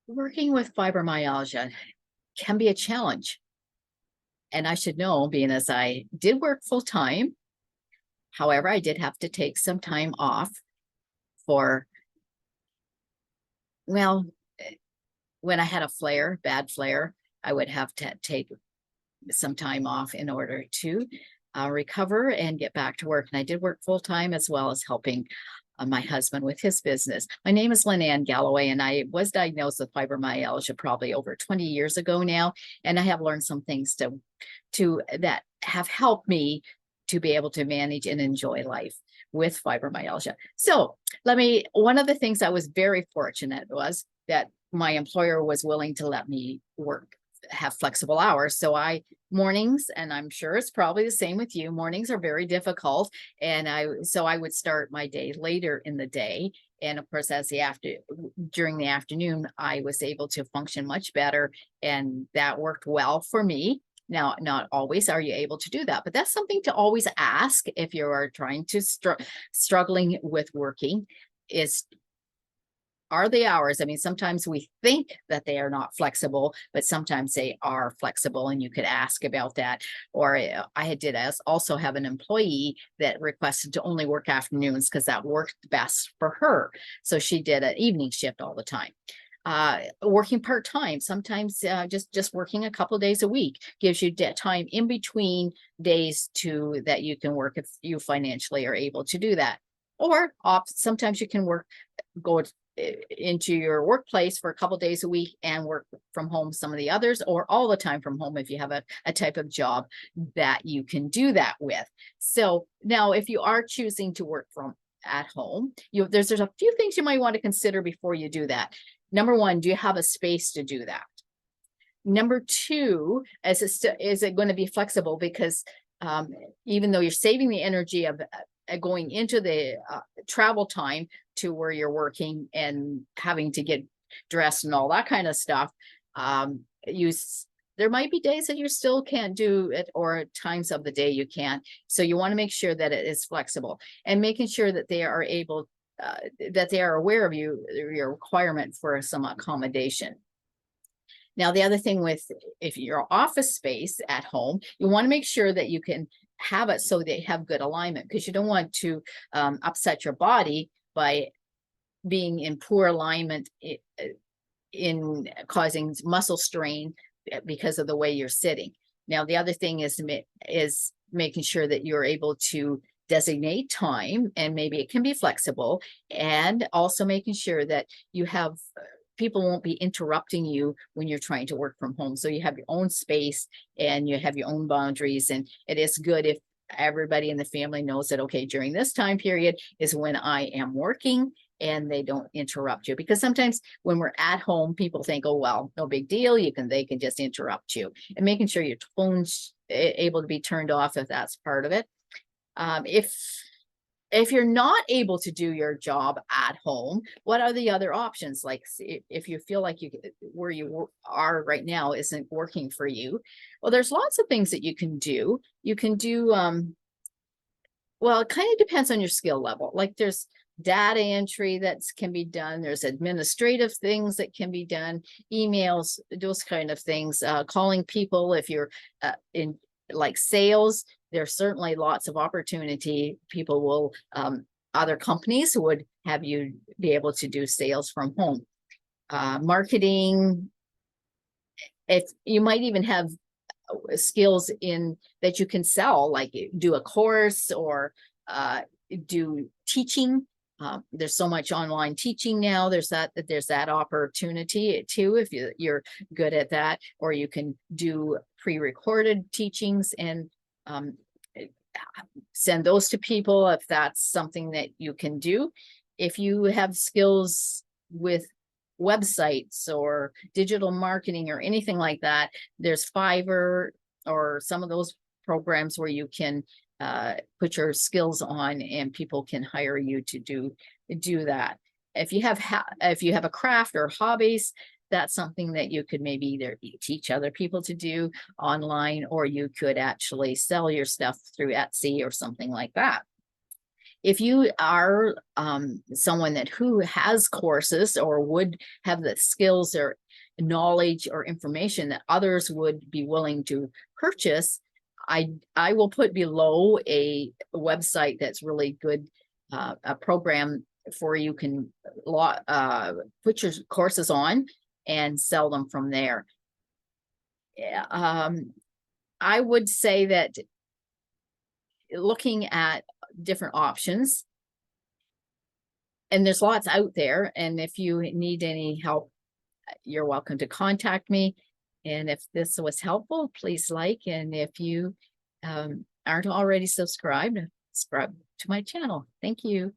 Working with fibromyalgia can be a challenge. And I should know, being as I did work full time. However, I did have to take some time off for, well, when I had a flare, bad flare, I would have to take some time off in order to recover and get back to work. And I did work full time as well as helping my husband with his business. My name is Lynn Ann Galloway, and I was diagnosed with fibromyalgia probably over 20 years ago now. And I have learned some things to that have helped me to be able to manage and enjoy life with fibromyalgia. So one of the things I was very fortunate was that my employer was willing to let me have flexible hours. So mornings, and I'm sure it's probably the same with you, mornings are very difficult. And I would start my day later in the day. And of course, during the afternoon, I was able to function much better. And that worked well for me. Now, not always are you able to do that, but that's something to always ask if you are trying to struggling with working is, are the hours? I mean, sometimes we think that they are not flexible, but sometimes they are flexible, and you could ask about that. Or also have an employee that requested to only work afternoons because that worked best for her. So she did an evening shift all the time. Working part-time, sometimes just working a couple of days a week gives you time in between days that you can work if you financially are able to do that. Or sometimes you can go into your workplace for a couple days a week and work from home some of the others, or all the time from home if you have a type of job that you can do that with. So now if you are choosing to work from at home, there's a few things you might want to consider before you do that. Number one, do you have a space to do that? Number two, is it going to be flexible? Because even though you're saving the energy of going into the travel time to where you're working and having to get dressed and all that kind of stuff, there might be days that you still can't do it, or times of the day you can't. So you want to make sure that it is flexible, and making sure that they are that they are aware of your requirement for some accommodation. Now, the other thing if your office space at home, you want to make sure that you can have it so they have good alignment, because you don't want to upset your body by being in poor alignment in causing muscle strain because of the way you're sitting. Now, the other thing is making sure that you're able to designate time, and maybe it can be flexible, and also making sure that you have people won't be interrupting you when you're trying to work from home. So you have your own space and you have your own boundaries. And it is good if everybody in the family knows that, okay, during this time period is when I am working, and they don't interrupt you. Because sometimes when we're at home, people think, oh, well, no big deal. They can just interrupt you. And making sure your phone's able to be turned off if that's part of it. If you're not able to do your job at home, what are the other options? Like if you feel like where you are right now isn't working for you, well, there's lots of things that you can do. You can do, well, it kind of depends on your skill level. Like there's data entry that can be done. There's administrative things that can be done, emails, those kind of things, calling people. If you're in like sales, there's certainly lots of opportunity. People will, other companies would have you be able to do sales from home. Marketing, if you might even have skills in that you can sell, like do a course or do teaching. There's so much online teaching now. There's that opportunity too, if you're good at that. Or you can do pre-recorded teachings and send those to people if that's something that you can do. If you have skills with websites or digital marketing or anything like that, there's Fiverr or some of those programs where you can put your skills on and people can hire you to do that. If you have a craft or hobbies, that's something that you could maybe either teach other people to do online, or you could actually sell your stuff through Etsy or something like that. if you are someone who has courses or would have the skills or knowledge or information that others would be willing to purchase, I will put below a website that's really good, a program for you can put your courses on and sell them from there. I would say that looking at different options, and there's lots out there, and if you need any help, you're welcome to contact me. And if this was helpful, please like, and if you aren't already subscribed, subscribe to my channel. Thank you.